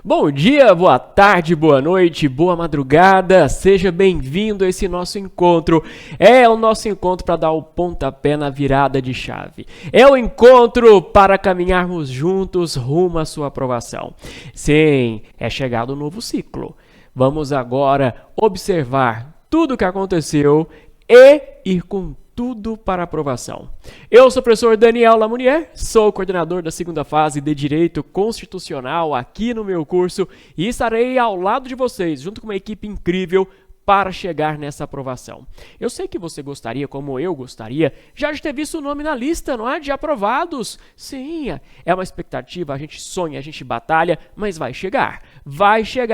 Bom dia, boa tarde, boa noite, boa madrugada, seja bem-vindo a esse nosso encontro. É o nosso encontro para dar o pontapé na virada de chave. É o encontro para caminharmos juntos rumo à sua aprovação. Sim, é chegado um novo ciclo. Vamos agora observar tudo o que aconteceu e ir com tudo para aprovação. Eu sou o professor Daniel Lamounier, sou coordenador da segunda fase de Direito Constitucional aqui no meu curso e estarei ao lado de vocês, junto com uma equipe incrível, para chegar nessa aprovação. Eu sei que você gostaria, como eu gostaria, já de ter visto o nome na lista, não é? De aprovados. Sim, é uma expectativa, a gente sonha, a gente batalha, mas vai chegar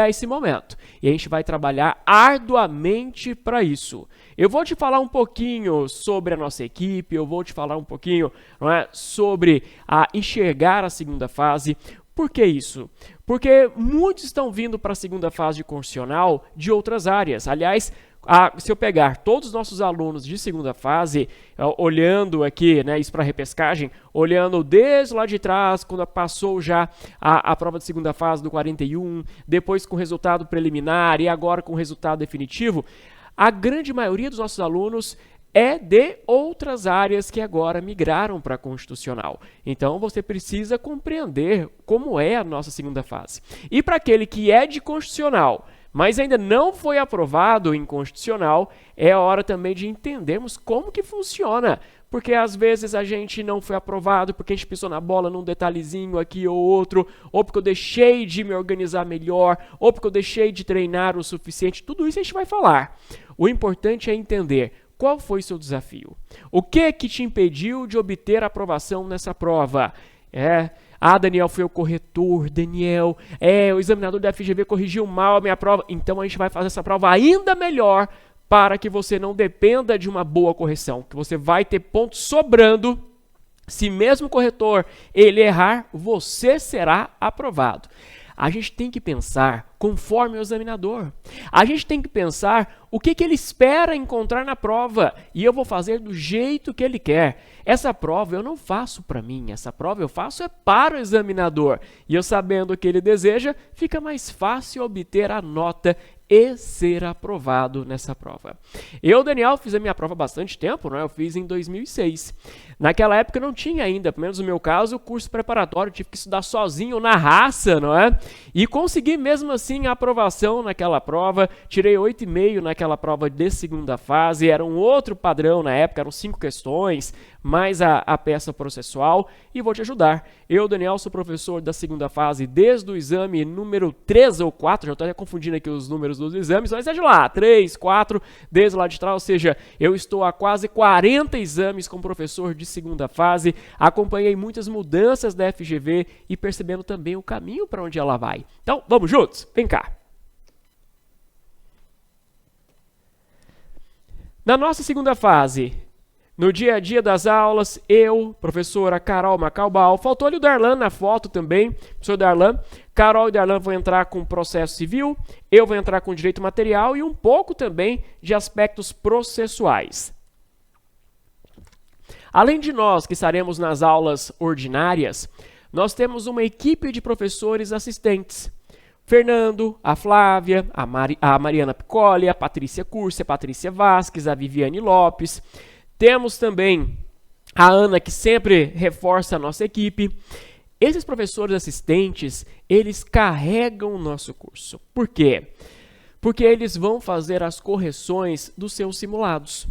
esse momento. E a gente vai trabalhar arduamente para isso. Eu vou te falar um pouquinho sobre a nossa equipe, eu vou te falar um pouquinho, não é, sobre enxergar a segunda fase. Por que isso? Porque muitos estão vindo para a segunda fase de constitucional de outras áreas. Aliás, se eu pegar todos os nossos alunos de segunda fase, olhando aqui, né, isso para repescagem, olhando desde lá de trás, quando passou já a prova de segunda fase do 41, depois com o resultado preliminar e agora com o resultado definitivo, a grande maioria dos nossos alunos é de outras áreas que agora migraram para a constitucional. Então, você precisa compreender como é a nossa segunda fase. E para aquele que é de constitucional, mas ainda não foi aprovado em constitucional, é hora também de entendermos como que funciona. Porque às vezes a gente não foi aprovado porque a gente pisou na bola num detalhezinho aqui ou outro, ou porque eu deixei de me organizar melhor, ou porque eu deixei de treinar o suficiente. Tudo isso a gente vai falar. O importante é entender qual foi o seu desafio. O que te impediu de obter a aprovação nessa prova? Daniel, foi o corretor, Daniel, o examinador da FGV corrigiu mal a minha prova, então a gente vai fazer essa prova ainda melhor para que você não dependa de uma boa correção, que você vai ter pontos sobrando. Se mesmo o corretor ele errar, você será aprovado. A gente tem que pensar conforme o examinador. A gente tem que pensar o que ele espera encontrar na prova. E eu vou fazer do jeito que ele quer. Essa prova eu não faço para mim. Essa prova eu faço para o examinador. E eu sabendo o que ele deseja, fica mais fácil obter a nota e ser aprovado nessa prova. Eu, Daniel, fiz a minha prova há bastante tempo, não é? Eu fiz em 2006. Naquela época eu não tinha ainda, pelo menos no meu caso, o curso preparatório, tive que estudar sozinho, na raça, não é? E consegui mesmo assim a aprovação naquela prova, tirei 8,5 naquela prova de segunda fase, era um outro padrão na época, eram 5 questões, mais a peça processual, e vou te ajudar. Eu, Daniel, sou professor da segunda fase desde o exame número 3 ou 4, já estou até confundindo aqui os números dos exames, mas é de lá, 3, 4, desde lá de trás, ou seja, eu estou há quase 40 exames como professor de segunda fase, acompanhei muitas mudanças da FGV e percebendo também o caminho para onde ela vai. Então, vamos juntos? Vem cá. Na nossa segunda fase, no dia a dia das aulas, eu, professora Carol Macalbal, faltou ali o Darlan na foto também, professor Darlan. Carol e Darlan vão entrar com processo civil, eu vou entrar com direito material e um pouco também de aspectos processuais. Além de nós que estaremos nas aulas ordinárias, nós temos uma equipe de professores assistentes. Fernando, a Flávia, a Mariana Piccoli, a Patrícia Cursi, a Patrícia Vasques, a Viviane Lopes. Temos também a Ana, que sempre reforça a nossa equipe. Esses professores assistentes, eles carregam o nosso curso. Por quê? Porque eles vão fazer as correções dos seus simulados.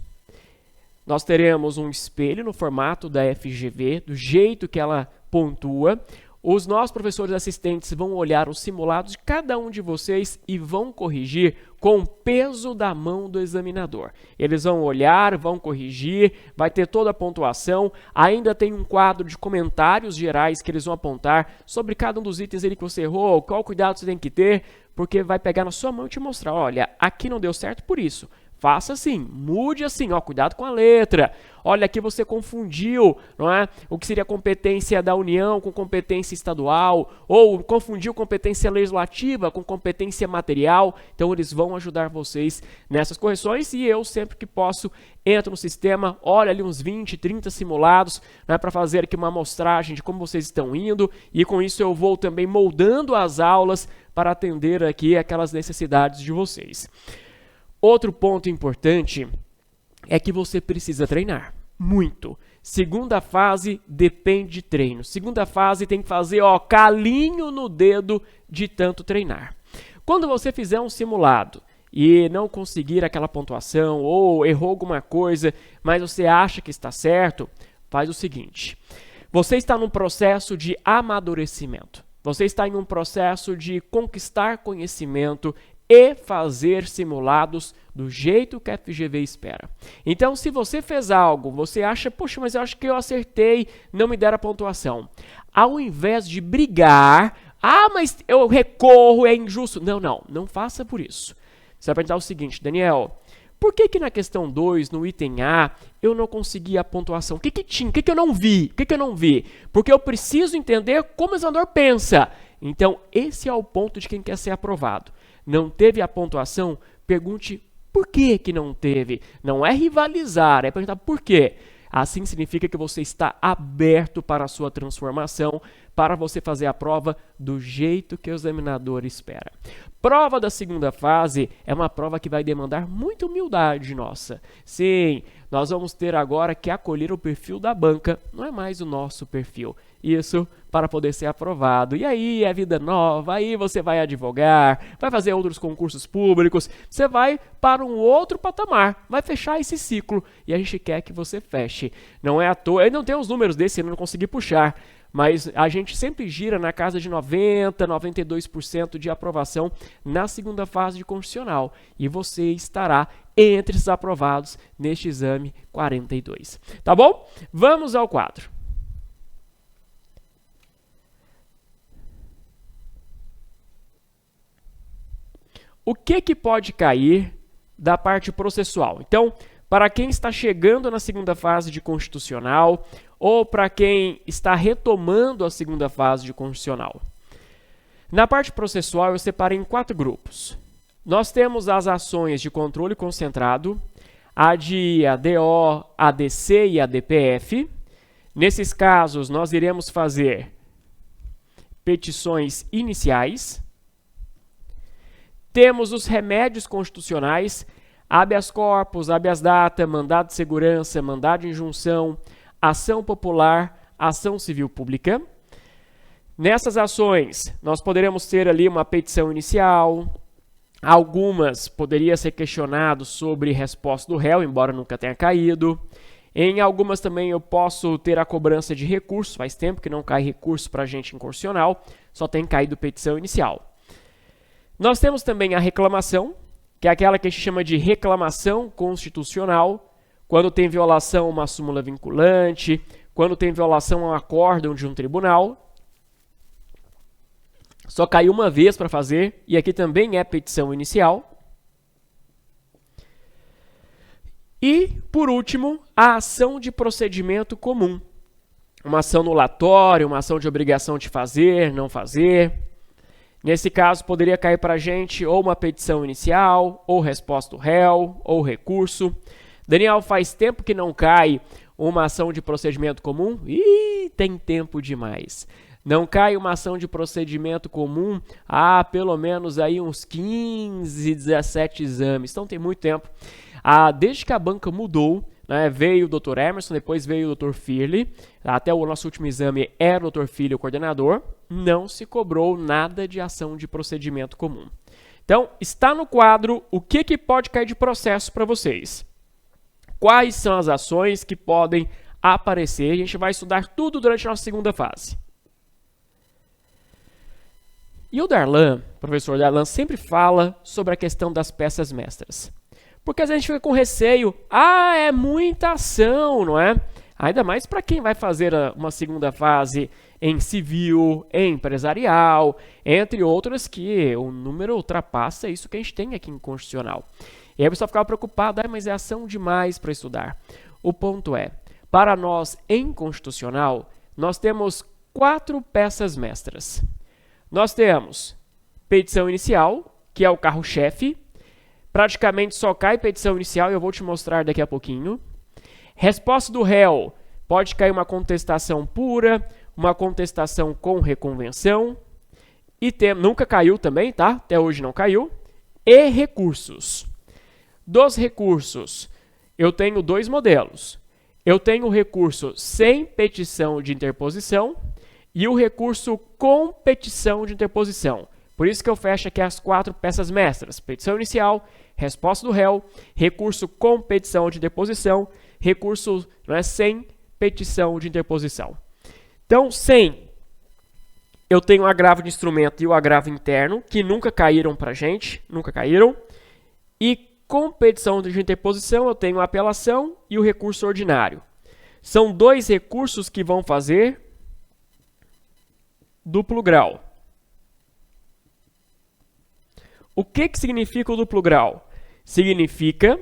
Nós teremos um espelho no formato da FGV, do jeito que ela pontua. Os nossos professores assistentes vão olhar os simulados de cada um de vocês e vão corrigir com o peso da mão do examinador. Eles vão olhar, vão corrigir, vai ter toda a pontuação. Ainda tem um quadro de comentários gerais que eles vão apontar sobre cada um dos itens ali que você errou, qual cuidado você tem que ter, porque vai pegar na sua mão e te mostrar, olha, aqui não deu certo por isso. Faça assim, mude assim, ó, cuidado com a letra. Olha, aqui você confundiu, não é? O que seria competência da União com competência estadual, ou confundiu competência legislativa com competência material. Então, eles vão ajudar vocês nessas correções e eu, sempre que posso, entro no sistema, olho ali uns 20, 30 simulados, né, para fazer aqui uma amostragem de como vocês estão indo e com isso eu vou também moldando as aulas para atender aqui aquelas necessidades de vocês. Outro ponto importante é que você precisa treinar muito. Segunda fase depende de treino. Segunda fase tem que fazer calinho no dedo de tanto treinar. Quando você fizer um simulado e não conseguir aquela pontuação ou errou alguma coisa, mas você acha que está certo, faz o seguinte. Você está num processo de amadurecimento. Você está em um processo de conquistar conhecimento e fazer simulados do jeito que a FGV espera. Então, se você fez algo, você acha, poxa, mas eu acho que eu acertei, não me deram a pontuação. Ao invés de brigar, mas eu recorro, é injusto. Não faça por isso. Você vai perguntar o seguinte, Daniel, por que na questão 2, no item A, eu não consegui a pontuação? O que tinha? O que eu não vi? O que eu não vi? Porque eu preciso entender como o examinador pensa. Então, esse é o ponto de quem quer ser aprovado. Não teve a pontuação? Pergunte por que não teve. Não é rivalizar, é perguntar por quê. Assim significa que você está aberto para a sua transformação, para você fazer a prova do jeito que o examinador espera. Prova da segunda fase é uma prova que vai demandar muita humildade nossa. Sim, nós vamos ter agora que acolher o perfil da banca, não é mais o nosso perfil. Isso para poder ser aprovado. E aí é vida nova, aí você vai advogar, vai fazer outros concursos públicos, você vai para um outro patamar, vai fechar esse ciclo e a gente quer que você feche. Não é à toa, eu não tenho os números desse, eu não consegui puxar, mas a gente sempre gira na casa de 90%, 92% de aprovação na segunda fase de constitucional. E você estará entre os aprovados neste exame 42. Tá bom? Vamos ao quadro. O que pode cair da parte processual? Então, para quem está chegando na segunda fase de constitucional ou para quem está retomando a segunda fase de constitucional. Na parte processual, eu separei em 4 grupos. Nós temos as ações de controle concentrado, a de ADO, ADC e ADPF. Nesses casos, nós iremos fazer petições iniciais. Temos os remédios constitucionais, habeas corpus, habeas data, mandado de segurança, mandado de injunção, ação popular, ação civil pública. Nessas ações, nós poderemos ter ali uma petição inicial, algumas poderia ser questionado sobre resposta do réu, embora nunca tenha caído. Em algumas também eu posso ter a cobrança de recurso, faz tempo que não cai recurso para a gente em constitucional, só tem caído petição inicial. Nós temos também a reclamação, que é aquela que a gente chama de reclamação constitucional, quando tem violação a uma súmula vinculante, quando tem violação a um acórdão de um tribunal. Só caiu uma vez para fazer, e aqui também é petição inicial. E, por último, a ação de procedimento comum. Uma ação anulatória, uma ação de obrigação de fazer, não fazer. Nesse caso, poderia cair para a gente ou uma petição inicial, ou resposta do réu, ou recurso. Daniel, faz tempo que não cai uma ação de procedimento comum? Ih, tem tempo demais. Não cai uma ação de procedimento comum há pelo menos aí uns 15, 17 exames. Então tem muito tempo. Desde que a banca mudou, né, veio o Dr. Emerson, depois veio o Dr. Firley, até o nosso último exame era o Dr. Firley o coordenador, não se cobrou nada de ação de procedimento comum. Então, está no quadro o que pode cair de processo para vocês. Quais são as ações que podem aparecer? A gente vai estudar tudo durante a nossa segunda fase. E o Darlan, o professor Darlan, sempre fala sobre a questão das peças mestras. Porque às vezes a gente fica com receio, é muita ação, não é? Ainda mais para quem vai fazer uma segunda fase em civil, em empresarial, entre outras que o número ultrapassa isso que a gente tem aqui em constitucional. E aí a pessoa ficava preocupada, mas é ação demais para estudar. O ponto é, para nós em constitucional, nós temos 4 peças mestras. Nós temos petição inicial, que é o carro-chefe. Praticamente só cai petição inicial e eu vou te mostrar daqui a pouquinho. Resposta do réu, pode cair uma contestação pura, uma contestação com reconvenção. nunca caiu também, tá? Até hoje não caiu. E recursos. Dos recursos, eu tenho dois modelos. Eu tenho o recurso sem petição de interposição e o recurso com petição de interposição. Por isso que eu fecho aqui as 4 peças mestras. Petição inicial, resposta do réu, recurso com petição de interposição, recurso sem petição de interposição. Então, sem, eu tenho o agravo de instrumento e o agravo interno, que nunca caíram para a gente, nunca caíram. E com petição de interposição, eu tenho a apelação e o recurso ordinário. São 2 recursos que vão fazer duplo grau. O que significa o duplo grau? Significa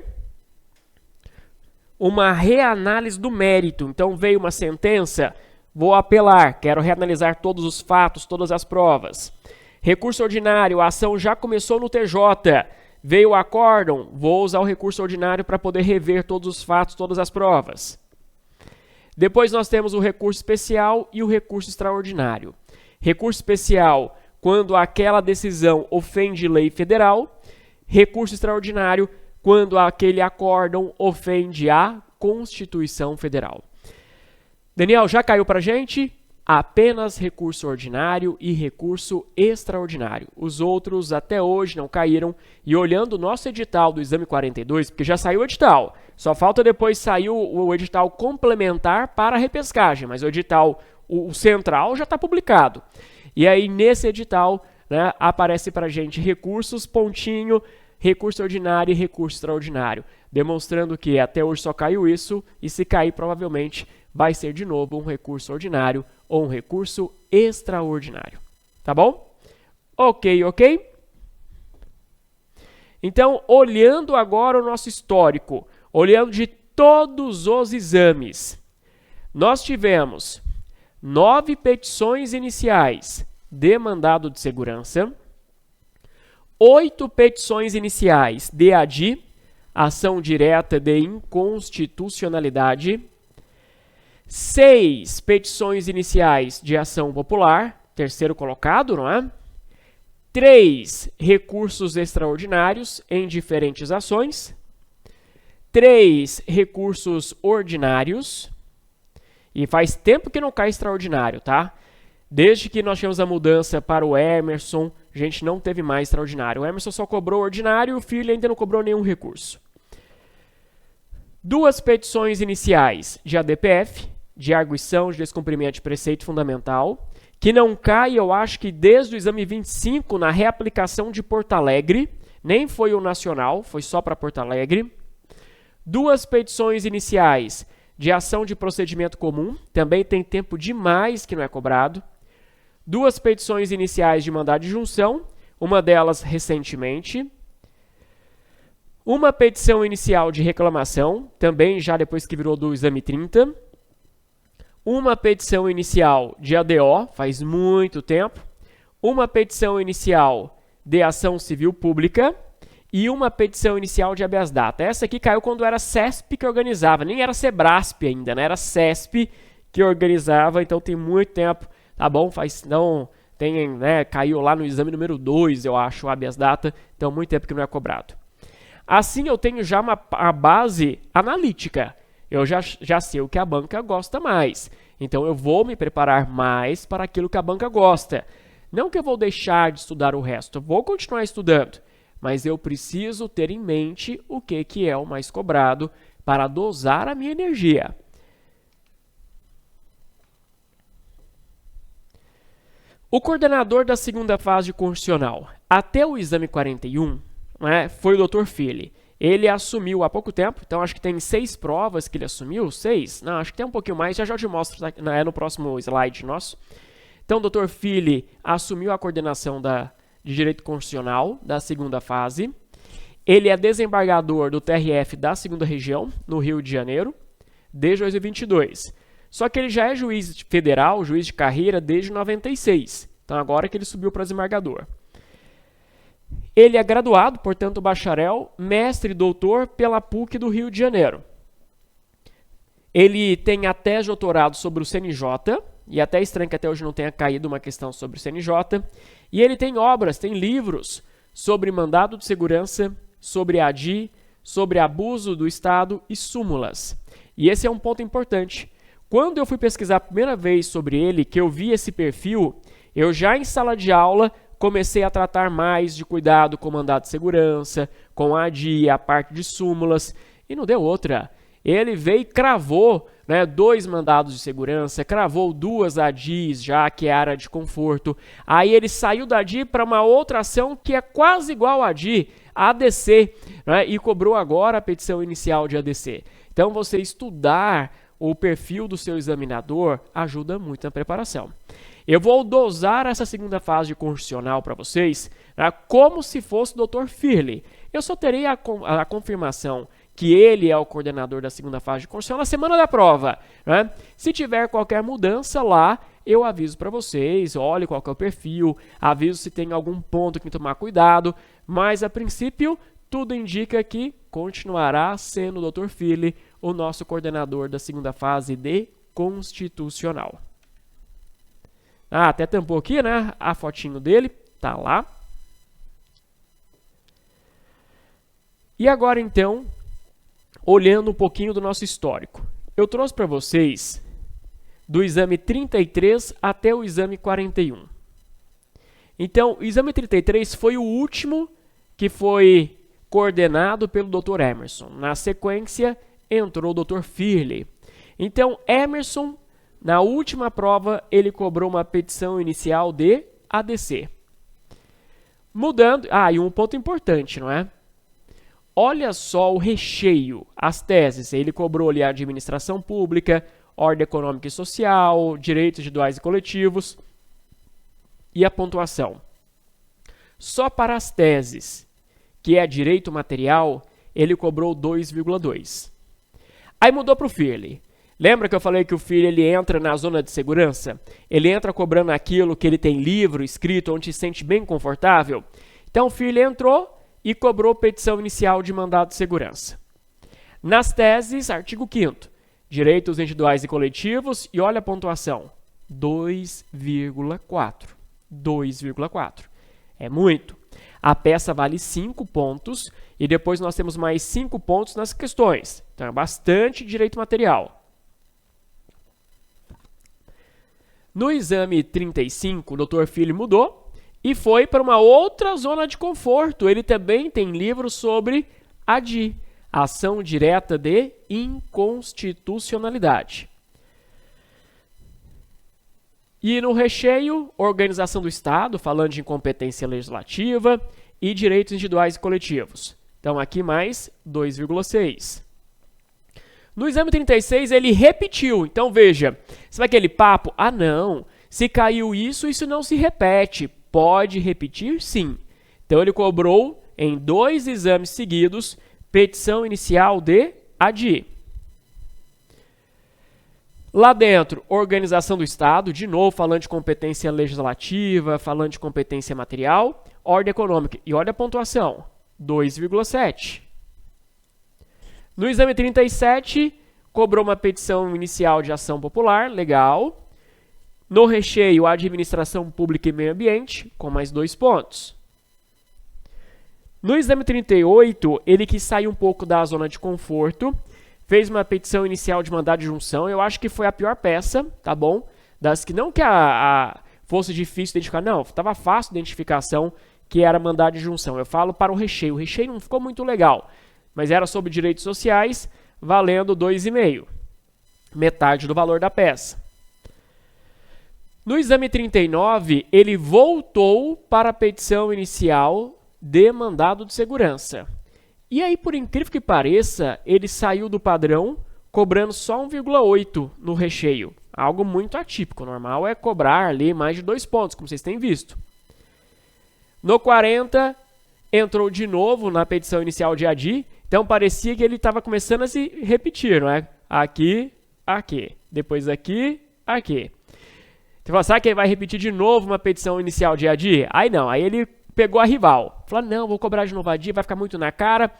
uma reanálise do mérito. Então, veio uma sentença, vou apelar, quero reanalisar todos os fatos, todas as provas. Recurso ordinário, a ação já começou no TJ. Veio o acórdão, vou usar o recurso ordinário para poder rever todos os fatos, todas as provas. Depois nós temos o recurso especial e o recurso extraordinário. Recurso especial, quando aquela decisão ofende lei federal. Recurso extraordinário, quando aquele acórdão ofende a Constituição Federal. Daniel, já caiu para a gente? Apenas recurso ordinário e recurso extraordinário. Os outros até hoje não caíram. E olhando o nosso edital do exame 42, porque já saiu o edital, só falta depois sair o edital complementar para a repescagem, mas o edital, o central, já está publicado. E aí nesse edital, né, aparece para a gente recursos, pontinho, recurso ordinário e recurso extraordinário, demonstrando que até hoje só caiu isso, e se cair provavelmente vai ser de novo um recurso ordinário ou um recurso extraordinário. Tá bom? Ok. Então, olhando agora o nosso histórico, olhando de todos os exames, nós tivemos 9 petições iniciais de mandado de segurança, 8 petições iniciais de ADI, ação direta de inconstitucionalidade, 6 petições iniciais de ação popular, terceiro colocado, não é? 3 recursos extraordinários em diferentes ações, 3 recursos ordinários, e faz tempo que não cai extraordinário, tá? Desde que nós tivemos a mudança para o Emerson, a gente não teve mais extraordinário. O Emerson só cobrou ordinário e o filho ainda não cobrou nenhum recurso. 2 petições iniciais de ADPF, de arguição de descumprimento de preceito fundamental, que não cai, eu acho que desde o exame 25, na reaplicação de Porto Alegre, nem foi o nacional, foi só para Porto Alegre. 2 petições iniciais de ação de procedimento comum, também tem tempo demais que não é cobrado. 2 petições iniciais de mandado de junção, uma delas recentemente. 1 petição inicial de reclamação, também já depois que virou do exame 30. 1 petição inicial de ADO, faz muito tempo. 1 petição inicial de ação civil pública. E 1 petição inicial de habeas data. Essa aqui caiu quando era CESP que organizava, nem era Sebrasp ainda, né? Era CESP que organizava, então tem muito tempo, tá bom? Caiu lá no exame número 2, eu acho, o habeas data, então muito tempo que não é cobrado. Assim eu tenho já a base analítica, eu já sei o que a banca gosta mais, então eu vou me preparar mais para aquilo que a banca gosta. Não que eu vou deixar de estudar o resto, eu vou continuar estudando, mas eu preciso ter em mente o que é o mais cobrado para dosar a minha energia. O coordenador da segunda fase constitucional, até o exame 41, né, foi o Dr. Fili. Ele assumiu há pouco tempo, então acho que tem 6 provas que ele assumiu, 6? Não, acho que tem um pouquinho mais, já te mostro no próximo slide nosso. Então o Dr. Fili assumiu a coordenação de Direito Constitucional da segunda fase. Ele é desembargador do TRF da segunda região, no Rio de Janeiro, desde 2022. Só que ele já é juiz federal, juiz de carreira, desde 96. Então agora que ele subiu para desembargador. Ele é graduado, portanto bacharel, mestre e doutor pela PUC do Rio de Janeiro. Ele tem a tese de doutorado sobre o CNJ, e até estranho que até hoje não tenha caído uma questão sobre o CNJ, e ele tem obras, tem livros sobre mandado de segurança, sobre ADI, sobre abuso do Estado e súmulas. E esse é um ponto importante. Quando eu fui pesquisar a primeira vez sobre ele, que eu vi esse perfil, eu já em sala de aula comecei a tratar mais de cuidado com mandado de segurança, com a ADI, a parte de súmulas, e não deu outra. Ele veio e cravou, né, 2 mandados de segurança, cravou 2 ADIs já, que é a área de conforto. Aí ele saiu da ADI para uma outra ação que é quase igual à ADI, a ADC, né, e cobrou agora a petição inicial de ADC. Então você estudar o perfil do seu examinador ajuda muito na preparação. Eu vou dosar essa segunda fase de constitucional para vocês, né, como se fosse o Dr. Firley. Eu só terei a confirmação que ele é o coordenador da segunda fase de constitucional na semana da prova, né? Se tiver qualquer mudança lá, eu aviso para vocês, olhe qual que é o perfil, aviso se tem algum ponto que tomar cuidado, mas a princípio tudo indica que continuará sendo o Dr. Firley o nosso coordenador da segunda fase de constitucional. Até tampou aqui, né? A fotinho dele, tá lá. E agora então, olhando um pouquinho do nosso histórico. Eu trouxe para vocês do exame 33 até o exame 41. Então, o exame 33 foi o último que foi coordenado pelo Dr. Emerson. Na sequência, entrou o Dr. Firley. Então, Emerson, na última prova, ele cobrou uma petição inicial de ADC. Mudando... e um ponto importante, não é? Olha só o recheio, as teses. Ele cobrou ali a administração pública, ordem econômica e social, direitos individuais e coletivos e a pontuação. Só para as teses, que é direito material, ele cobrou 2,2. Aí mudou para o Firley. Lembra que eu falei que o Firley ele entra na zona de segurança? Ele entra cobrando aquilo que ele tem livro, escrito, onde se sente bem confortável? Então o Firley entrou e cobrou petição inicial de mandado de segurança. Nas teses, artigo 5º, direitos individuais e coletivos, e olha a pontuação, 2,4. 2,4. É muito. A peça vale 5 pontos, e depois nós temos mais 5 pontos nas questões. Então é bastante direito material. No exame 35, o Dr. Firley mudou, e foi para uma outra zona de conforto. Ele também tem livro sobre ADI, Ação Direta de Inconstitucionalidade. E no recheio, Organização do Estado, falando de incompetência legislativa e direitos individuais e coletivos. Então aqui mais 2,6. No exame 36 ele repetiu. Então veja, sabe aquele papo? Não, se caiu isso, isso não se repete. Pode repetir, sim. Então, ele cobrou em 2 exames seguidos petição inicial de ADI. Lá dentro, Organização do Estado, de novo falando de competência legislativa, falando de competência material, ordem econômica. E olha a pontuação, 2,7. No exame 37, cobrou uma petição inicial de ação popular, legal. No recheio, administração pública e meio ambiente, com mais 2 pontos. No exame 38, ele quis sair um pouco da zona de conforto, fez uma petição inicial de mandado de junção. Eu acho que foi a pior peça, tá bom? Das que não que fosse difícil identificar, não, estava fácil a identificação que era mandado de junção. Eu falo para o recheio. O recheio não ficou muito legal, mas era sobre direitos sociais, valendo 2,5, metade do valor da peça. No exame 39, ele voltou para a petição inicial de mandado de segurança. E aí, por incrível que pareça, ele saiu do padrão cobrando só 1,8 no recheio. Algo muito atípico. O normal é cobrar ali mais de 2 pontos, como vocês têm visto. No 40, entrou de novo na petição inicial de ADI. Então, parecia que ele estava começando a se repetir, não é? Aqui, aqui. Depois aqui, aqui. Você fala, será que ele vai repetir de novo uma petição inicial de ADI? Aí não, aí ele pegou a rival. Falou, não, vou cobrar de novo a ADI, vai ficar muito na cara.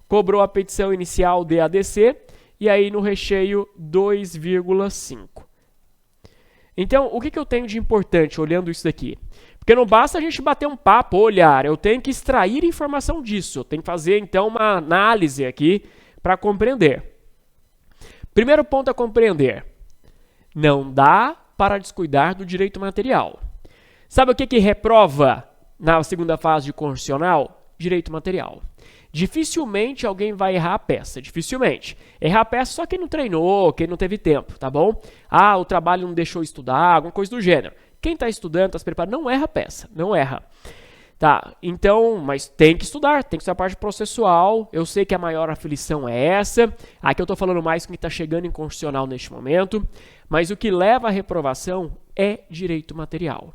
Cobrou a petição inicial de ADC e aí no recheio 2,5. Então, o que eu tenho de importante olhando isso daqui? Porque não basta a gente bater um papo, olhar, eu tenho que extrair informação disso, eu tenho que fazer então uma análise aqui para compreender. Primeiro ponto a compreender, não dá para descuidar do direito material. Sabe o que reprova na segunda fase de constitucional? Direito material. Dificilmente alguém vai errar a peça, dificilmente. Errar a peça só quem não treinou, quem não teve tempo, tá bom? Ah, o trabalho não deixou estudar, alguma coisa do gênero. Quem está estudando, está se preparando, não erra a peça, não erra. Tá, então, mas tem que estudar a parte processual. Eu sei que a maior aflição é essa. Aqui eu estou falando mais com quem está chegando em constitucional neste momento. Mas o que leva à reprovação é direito material.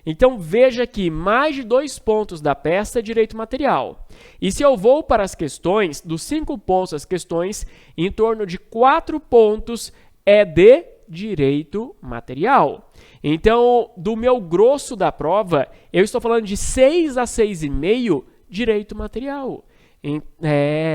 Então veja que mais de 2 pontos da peça é direito material. E se eu vou para as questões, dos 5 pontos das questões, em torno de 4 pontos é de direito material. Então, do meu grosso da prova, eu estou falando de 6 a 6,5 direito material.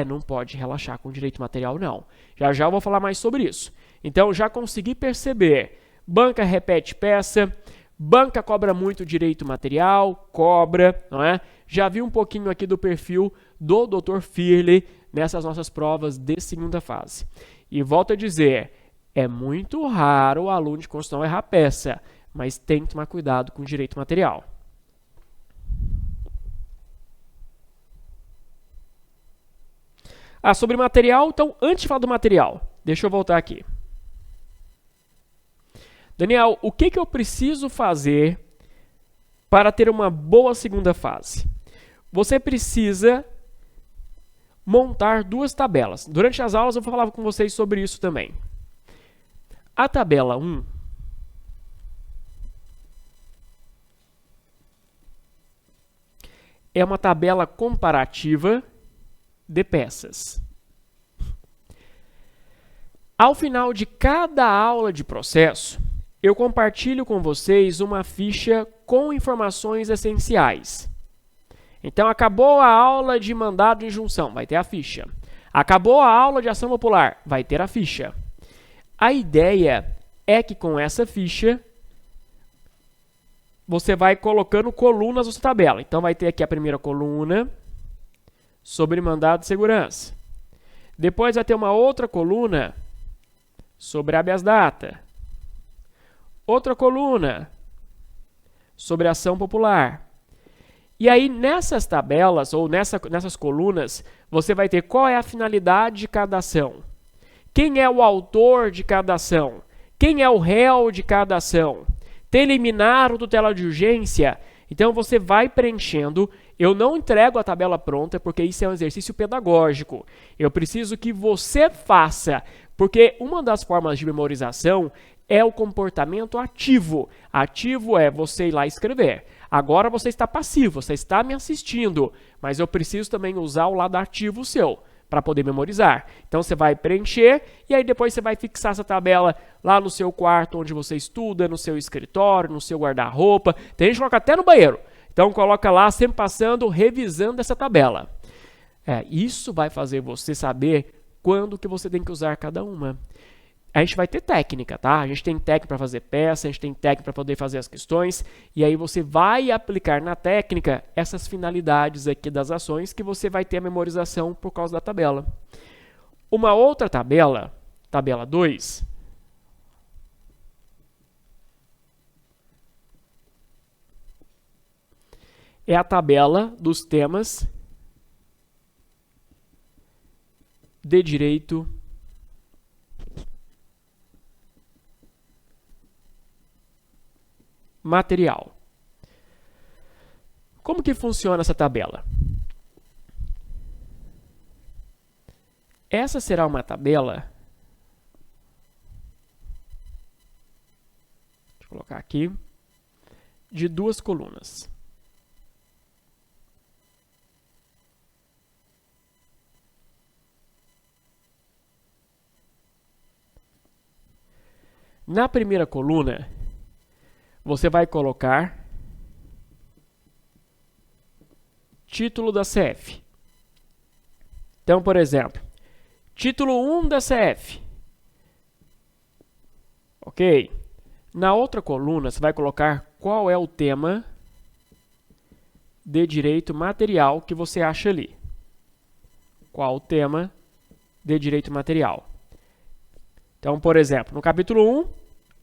Não pode relaxar com direito material, não. Já eu vou falar mais sobre isso. Então, já consegui perceber. Banca repete peça. Banca cobra muito direito material, cobra, não é? Já vi um pouquinho aqui do perfil do Dr. Firley nessas nossas provas de segunda fase. E volto a dizer, é muito raro o aluno de constitucional errar peça, mas tem que tomar cuidado com o direito material. Sobre material, então, antes de falar do material, deixa eu voltar aqui. Daniel, o que eu preciso fazer para ter uma boa segunda fase? Você precisa montar 2 tabelas. Durante as aulas eu vou falar com vocês sobre isso também. A tabela 1 é uma tabela comparativa de peças. Ao final de cada aula de processo, eu compartilho com vocês uma ficha com informações essenciais. Então, acabou a aula de mandado de injunção, vai ter a ficha. Acabou a aula de ação popular, vai ter a ficha. A ideia é que com essa ficha, você vai colocando colunas na sua tabela. Então, vai ter aqui a primeira coluna sobre mandado de segurança. Depois vai ter uma outra coluna sobre habeas data. Outra coluna sobre ação popular. E aí, nessas tabelas, ou nessas colunas, você vai ter qual é a finalidade de cada ação. Quem é o autor de cada ação? Quem é o réu de cada ação? Tem liminar ou tutela de urgência? Então, você vai preenchendo. Eu não entrego a tabela pronta, porque isso é um exercício pedagógico. Eu preciso que você faça, porque uma das formas de memorização é o comportamento ativo. Ativo é você ir lá escrever. Agora você está passivo, você está me assistindo, mas eu preciso também usar o lado ativo seu para poder memorizar. Então você vai preencher e aí depois você vai fixar essa tabela lá no seu quarto onde você estuda, no seu escritório, no seu guarda-roupa. Tem gente que coloca até no banheiro. Então coloca lá, sempre passando, revisando essa tabela. Isso vai fazer você saber quando que você tem que usar cada uma. A gente vai ter técnica, tá? A gente tem técnica para fazer peça, a gente tem técnica para poder fazer as questões, e aí você vai aplicar na técnica essas finalidades aqui das ações que você vai ter a memorização por causa da tabela. Uma outra tabela, tabela 2, é a tabela dos temas de direito material. Como que funciona essa tabela? Essa será uma tabela, deixa eu colocar aqui, de 2 colunas. Na primeira coluna, você vai colocar título da CF. Então, por exemplo, título 1 da CF. Ok. Na outra coluna, você vai colocar qual é o tema de direito material que você acha ali. Qual o tema de direito material? Então, por exemplo, no capítulo 1,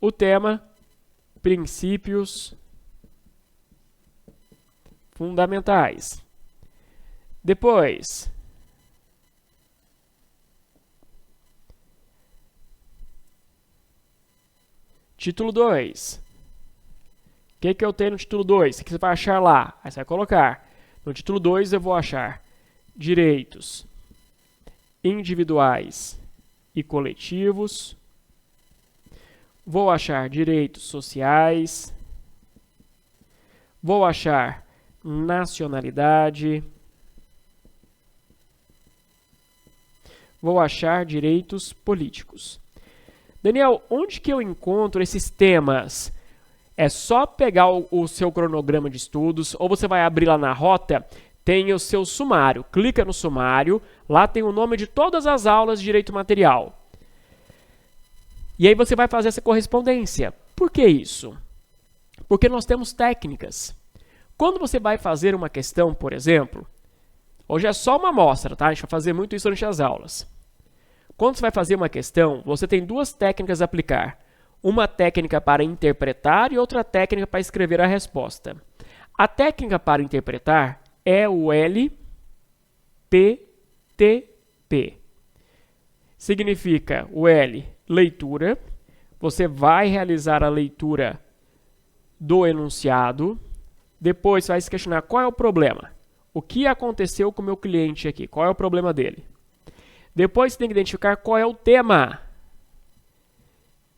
o tema princípios fundamentais. Depois, título 2. O que eu tenho no título 2? O que você vai achar lá? Aí você vai colocar. No título 2 eu vou achar direitos individuais e coletivos. Vou achar direitos sociais. Vou achar nacionalidade. Vou achar direitos políticos. Daniel, onde que eu encontro esses temas? É só pegar o seu cronograma de estudos, ou você vai abrir lá na rota, tem o seu sumário. Clica no sumário, lá tem o nome de todas as aulas de direito material. E aí você vai fazer essa correspondência. Por que isso? Porque nós temos técnicas. Quando você vai fazer uma questão, por exemplo, hoje é só uma amostra, tá? A gente vai fazer muito isso durante as aulas. Quando você vai fazer uma questão, você tem duas técnicas a aplicar. Uma técnica para interpretar e outra técnica para escrever a resposta. A técnica para interpretar é o LPTP. Significa o L, leitura. Você vai realizar a leitura do enunciado. Depois você vai se questionar qual é o problema. O que aconteceu com o meu cliente aqui? Qual é o problema dele? Depois você tem que identificar qual é o tema.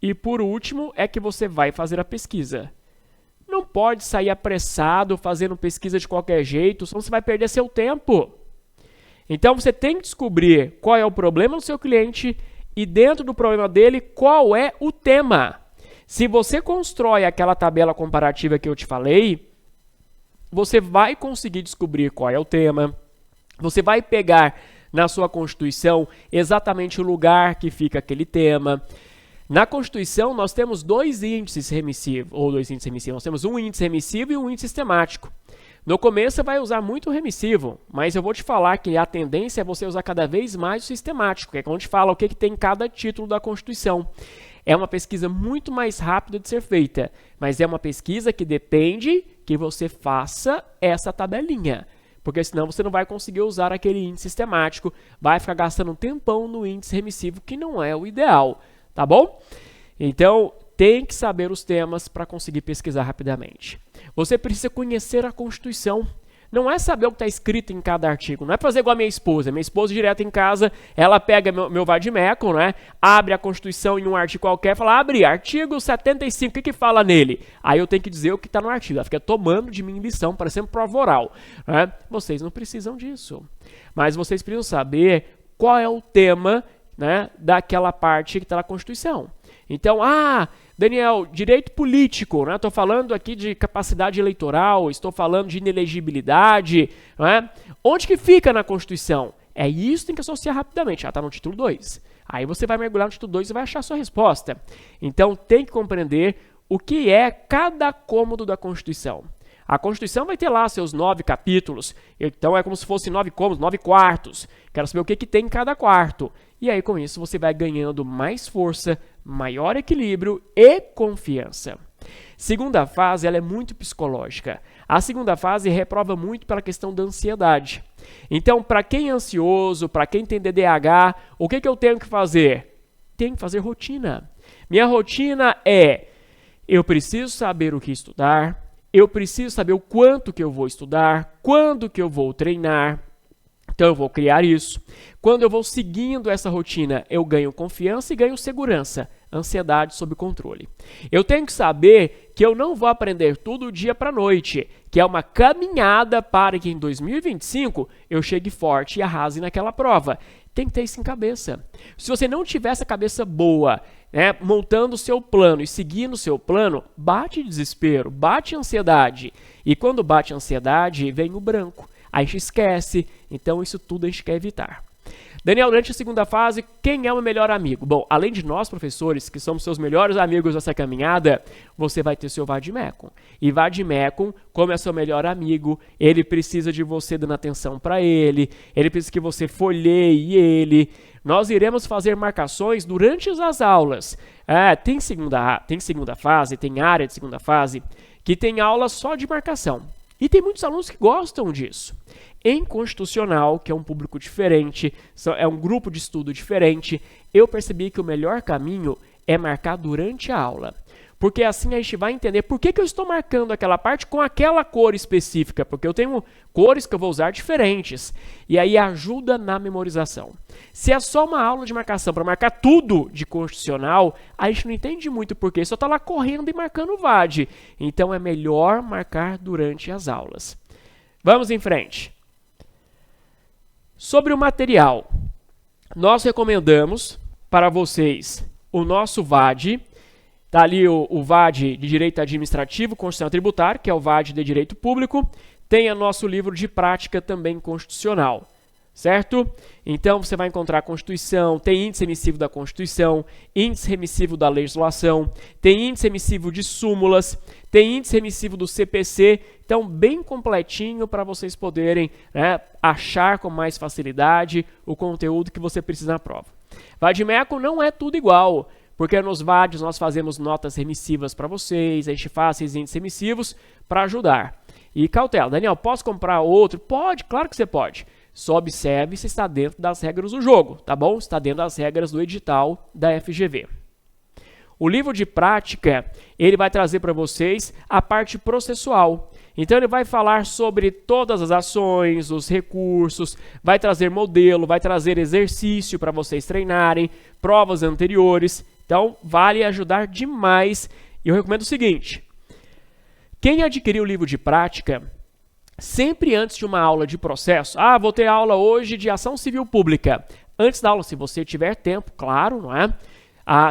E por último é que você vai fazer a pesquisa. Não pode sair apressado fazendo pesquisa de qualquer jeito, senão você vai perder seu tempo. Então você tem que descobrir qual é o problema do seu cliente e dentro do problema dele qual é o tema. Se você constrói aquela tabela comparativa que eu te falei, você vai conseguir descobrir qual é o tema. Você vai pegar na sua Constituição exatamente o lugar que fica aquele tema. Na Constituição, nós temos dois índices remissivos, nós temos um índice remissivo e um índice sistemático. No começo, você vai usar muito o remissivo, mas eu vou te falar que a tendência é você usar cada vez mais o sistemático, que é quando a gente fala o que tem em cada título da Constituição. É uma pesquisa muito mais rápida de ser feita, mas é uma pesquisa que depende que você faça essa tabelinha, porque senão você não vai conseguir usar aquele índice sistemático, vai ficar gastando um tempão no índice remissivo, que não é o ideal. Tá bom? Então, tem que saber os temas para conseguir pesquisar rapidamente. Você precisa conhecer a Constituição. Não é saber o que está escrito em cada artigo. Não é fazer igual a minha esposa. Minha esposa, direto em casa, ela pega meu vadimeco, né? Abre a Constituição em um artigo qualquer, fala, abre artigo 75, o que fala nele? Aí eu tenho que dizer o que está no artigo. Ela fica tomando de mim lição, parecendo prova oral. Né? Vocês não precisam disso. Mas vocês precisam saber qual é o tema, né, daquela parte que está na Constituição. Então, Daniel, direito político, né? Estou falando aqui de capacidade eleitoral, estou falando de inelegibilidade, né? Onde que fica na Constituição? É isso que tem que associar rapidamente. Já está no título 2. Aí você vai mergulhar no título 2 e vai achar a sua resposta. Então, tem que compreender o que é cada cômodo da Constituição. A Constituição vai ter lá seus 9 capítulos, então é como se fosse 9 cômodos, 9 quartos. Quero saber o que tem em cada quarto. E aí, com isso, você vai ganhando mais força, maior equilíbrio e confiança. Segunda fase, ela é muito psicológica. A segunda fase reprova muito pela questão da ansiedade. Então, para quem é ansioso, para quem tem DDAH, o que eu tenho que fazer? Tenho que fazer rotina. Minha rotina é, eu preciso saber o que estudar, eu preciso saber o quanto que eu vou estudar, quando que eu vou treinar. Então, eu vou criar isso. Quando eu vou seguindo essa rotina, eu ganho confiança e ganho segurança, ansiedade sob controle. Eu tenho que saber que eu não vou aprender tudo dia para a noite, que é uma caminhada para que em 2025 eu chegue forte e arrase naquela prova. Tem que ter isso em cabeça. Se você não tiver essa cabeça boa, né, montando o seu plano e seguindo o seu plano, bate desespero, bate ansiedade. E quando bate ansiedade, vem o branco. A gente esquece, então isso tudo a gente quer evitar. Daniel, durante a segunda fase, quem é o melhor amigo? Bom, além de nós, professores, que somos seus melhores amigos nessa caminhada, você vai ter seu Vademecum. E Vademecum, como é seu melhor amigo, ele precisa de você dando atenção para ele precisa que você folheie ele. Nós iremos fazer marcações durante as aulas. Tem segunda fase, tem área de segunda fase, que tem aula só de marcação. E tem muitos alunos que gostam disso. Em Constitucional, que é um público diferente, é um grupo de estudo diferente, eu percebi que o melhor caminho é marcar durante a aula. Porque assim a gente vai entender por que eu estou marcando aquela parte com aquela cor específica, porque eu tenho cores que eu vou usar diferentes. E aí ajuda na memorização. Se é só uma aula de marcação para marcar tudo de Constitucional, a gente não entende muito porque só está lá correndo e marcando o VAD. Então é melhor marcar durante as aulas. Vamos em frente. Sobre o material, nós recomendamos para vocês o nosso VAD. Está ali o VAD de Direito Administrativo, Constitucional Tributário, que é o VAD de Direito Público. Tem o nosso livro de prática também constitucional, certo? Então, você vai encontrar a Constituição, tem índice emissivo da Constituição, índice remissivo da legislação, tem índice emissivo de súmulas, tem índice remissivo do CPC. Então, bem completinho para vocês poderem, né, achar com mais facilidade o conteúdo que você precisa na prova. Vademecum não é tudo igual. Porque nos VADs nós fazemos notas remissivas para vocês, a gente faz esses índices remissivos para ajudar. E cautela, Daniel, posso comprar outro? Pode, claro que você pode. Só observe se está dentro das regras do jogo, tá bom? Está dentro das regras do edital da FGV. O livro de prática, ele vai trazer para vocês a parte processual. Então ele vai falar sobre todas as ações, os recursos, vai trazer modelo, vai trazer exercício para vocês treinarem, provas anteriores. Então, vale ajudar demais. E eu recomendo o seguinte: quem adquiriu o livro de prática, sempre antes de uma aula de processo, vou ter aula hoje de ação civil pública. Antes da aula, se você tiver tempo, claro, não é?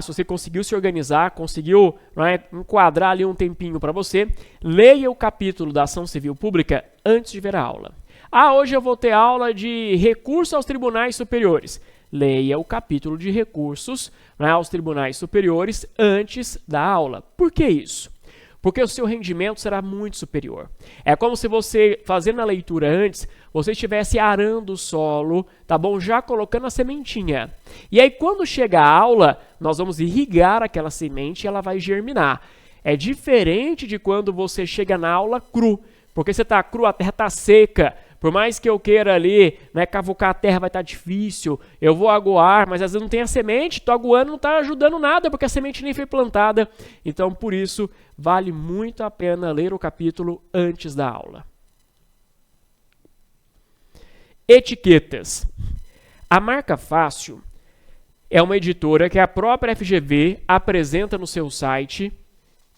Se você conseguiu se organizar, conseguiu, não é, enquadrar ali um tempinho para você, leia o capítulo da ação civil pública antes de ver a aula. Hoje eu vou ter aula de recurso aos tribunais superiores. Leia o capítulo de recursos, né, aos tribunais superiores antes da aula. Por que isso? Porque o seu rendimento será muito superior. É como se você, fazendo a leitura antes, você estivesse arando o solo, tá bom? Já colocando a sementinha. E aí, quando chega a aula, nós vamos irrigar aquela semente e ela vai germinar. É diferente de quando você chega na aula cru, porque você está cru, a terra está seca. Por mais que eu queira ali, né, cavucar a terra vai estar difícil, eu vou aguar, mas às vezes não tem a semente, estou aguando, não está ajudando nada, porque a semente nem foi plantada. Então, por isso, vale muito a pena ler o capítulo antes da aula. Etiquetas. A Marca Fácil é uma editora que a própria FGV apresenta no seu site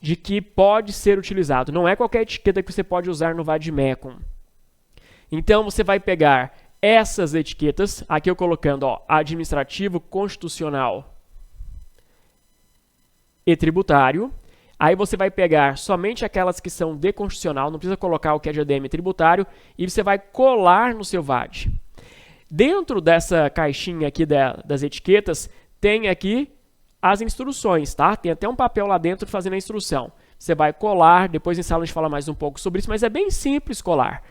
de que pode ser utilizado. Não é qualquer etiqueta que você pode usar no Vademecum. Então, você vai pegar essas etiquetas, aqui eu colocando administrativo, constitucional e tributário. Aí você vai pegar somente aquelas que são de constitucional, não precisa colocar o que é de ADM tributário, e você vai colar no seu VAD. Dentro dessa caixinha aqui das etiquetas, tem aqui as instruções, tá? Tem até um papel lá dentro fazendo a instrução. Você vai colar, depois em sala a gente fala mais um pouco sobre isso, mas é bem simples colar.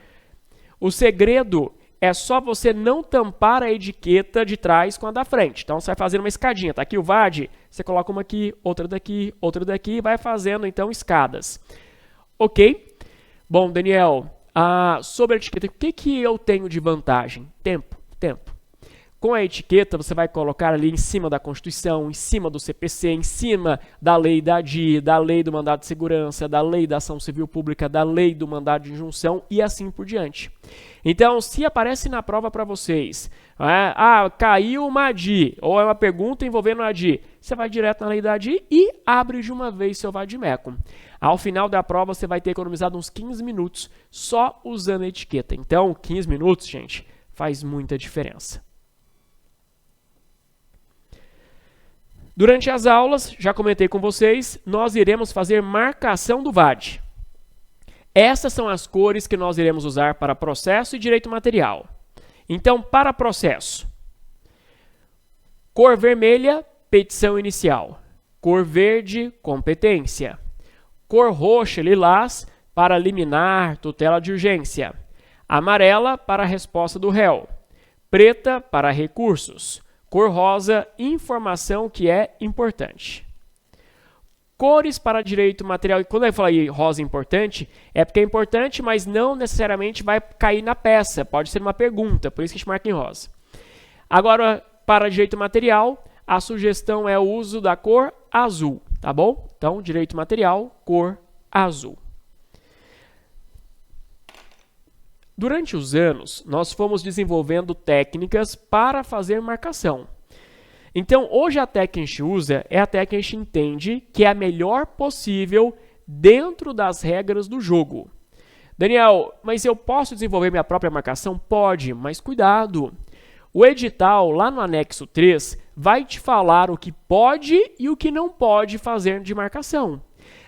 O segredo é só você não tampar a etiqueta de trás com a da frente. Então, você vai fazendo uma escadinha. Tá aqui o VAD, você coloca uma aqui, outra daqui e vai fazendo, então, escadas. Ok? Bom, Daniel, sobre a etiqueta, o que eu tenho de vantagem? Tempo. Com a etiqueta, você vai colocar ali em cima da Constituição, em cima do CPC, em cima da lei da ADI, da lei do mandado de segurança, da lei da ação civil pública, da lei do mandado de injunção e assim por diante. Então, se aparece na prova para vocês, caiu uma ADI, ou é uma pergunta envolvendo a ADI, você vai direto na lei da ADI e abre de uma vez seu Vademecum. Ao final da prova, você vai ter economizado uns 15 minutos só usando a etiqueta. Então, 15 minutos, gente, faz muita diferença. Durante as aulas, já comentei com vocês, nós iremos fazer marcação do VAD. Essas são as cores que nós iremos usar para processo e direito material. Então, para processo, Cor vermelha, petição inicial. Cor verde, competência. Cor roxa, lilás, para liminar, tutela de urgência. Amarela, para a resposta do réu. Preta, para recursos. Cor rosa, informação que é importante. Cores para direito material. E quando eu falei rosa importante, é porque é importante, mas não necessariamente vai cair na peça. Pode ser uma pergunta, por isso que a gente marca em rosa. Agora, para direito material, a sugestão é o uso da cor azul, tá bom? Então, direito material, cor azul. Durante os anos, nós fomos desenvolvendo técnicas para fazer marcação. Então, hoje a técnica que a gente usa é a técnica que a gente entende que é a melhor possível dentro das regras do jogo. Daniel, mas eu posso desenvolver minha própria marcação? Pode, mas cuidado. O edital, lá no anexo 3, vai te falar o que pode e o que não pode fazer de marcação.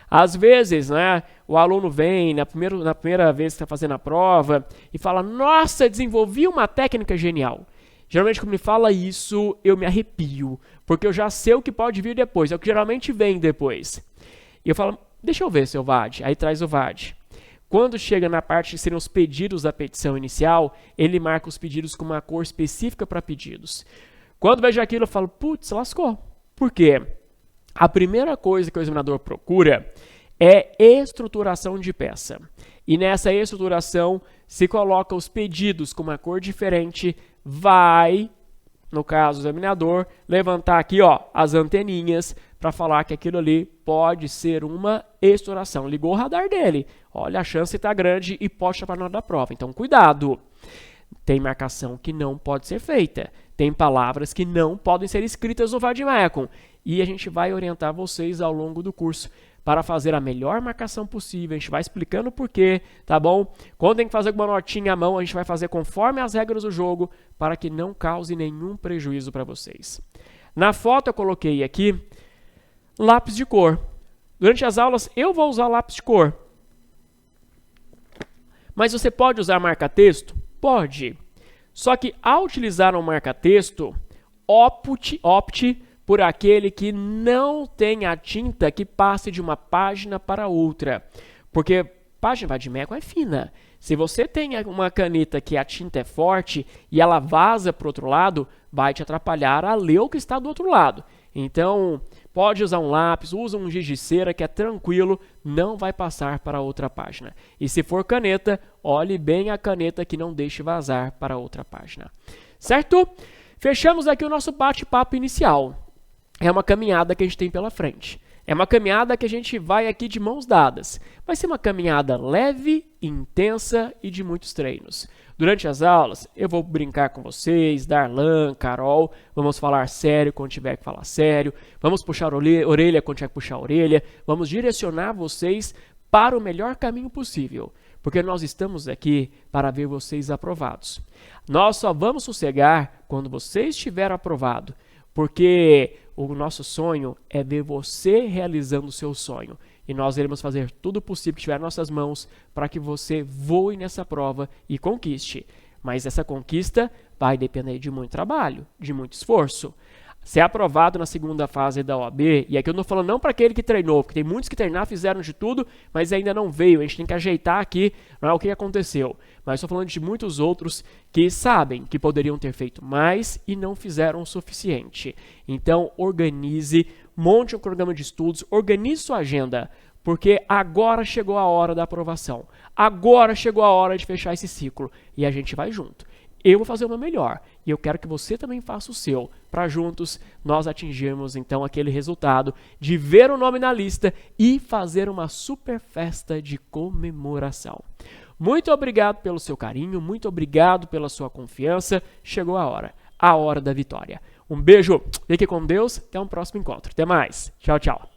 Às vezes, né, o aluno vem na primeira vez que está fazendo a prova e fala, nossa, desenvolvi uma técnica genial. Geralmente, quando me fala isso, eu me arrepio, porque eu já sei o que pode vir depois, é o que geralmente vem depois. E eu falo, deixa eu ver, seu VAD. Aí traz o VAD. Quando chega na parte que seriam os pedidos da petição inicial, ele marca os pedidos com uma cor específica para pedidos. Quando vejo aquilo, eu falo, putz, lascou. Por quê? A primeira coisa que o examinador procura é estruturação de peça. E nessa estruturação, se coloca os pedidos com uma cor diferente, vai, no caso do examinador, levantar aqui ó, as anteninhas para falar que aquilo ali pode ser uma estruturação. Ligou o radar dele. Olha, a chance está grande e pode estar para na hora da prova. Então, cuidado. Tem marcação que não pode ser feita. Tem palavras que não podem ser escritas no Vademecum. E a gente vai orientar vocês ao longo do curso para fazer a melhor marcação possível. A gente vai explicando o porquê, tá bom? Quando tem que fazer alguma notinha à mão, a gente vai fazer conforme as regras do jogo para que não cause nenhum prejuízo para vocês. Na foto eu coloquei aqui lápis de cor. Durante as aulas eu vou usar lápis de cor. Mas você pode usar marca-texto? Pode. Só que ao utilizar um marca-texto, opte por aquele que não tem a tinta que passe de uma página para outra. Porque página Vademecum é fina. Se você tem uma caneta que a tinta é forte e ela vaza para o outro lado, vai te atrapalhar a ler o que está do outro lado. Então, pode usar um lápis, usa um giz de cera que é tranquilo, não vai passar para outra página. E se for caneta, olhe bem a caneta que não deixe vazar para outra página. Certo? Fechamos aqui o nosso bate-papo inicial. É uma caminhada que a gente tem pela frente. É uma caminhada que a gente vai aqui de mãos dadas. Vai ser uma caminhada leve, intensa e de muitos treinos. Durante as aulas, eu vou brincar com vocês, Darlan, Carol, vamos falar sério quando tiver que falar sério, vamos puxar orelha quando tiver que puxar a orelha, vamos direcionar vocês para o melhor caminho possível, porque nós estamos aqui para ver vocês aprovados. Nós só vamos sossegar quando você estiver aprovado, porque o nosso sonho é ver você realizando o seu sonho. E nós iremos fazer tudo o possível que estiver em nossas mãos para que você voe nessa prova e conquiste. Mas essa conquista vai depender de muito trabalho, de muito esforço. Ser aprovado na segunda fase da OAB, e aqui eu não estou falando não para aquele que treinou, porque tem muitos que treinaram, fizeram de tudo, mas ainda não veio. A gente tem que ajeitar aqui o que aconteceu. Mas estou falando de muitos outros que sabem que poderiam ter feito mais e não fizeram o suficiente. Então, organize, monte um programa de estudos, organize sua agenda, porque agora chegou a hora da aprovação. Agora chegou a hora de fechar esse ciclo e a gente vai junto. Eu vou fazer o meu melhor e eu quero que você também faça o seu, para juntos nós atingirmos então aquele resultado de ver o nome na lista e fazer uma super festa de comemoração. Muito obrigado pelo seu carinho, muito obrigado pela sua confiança. Chegou a hora da vitória. Um beijo, fique com Deus, até um próximo encontro. Até mais, tchau, tchau.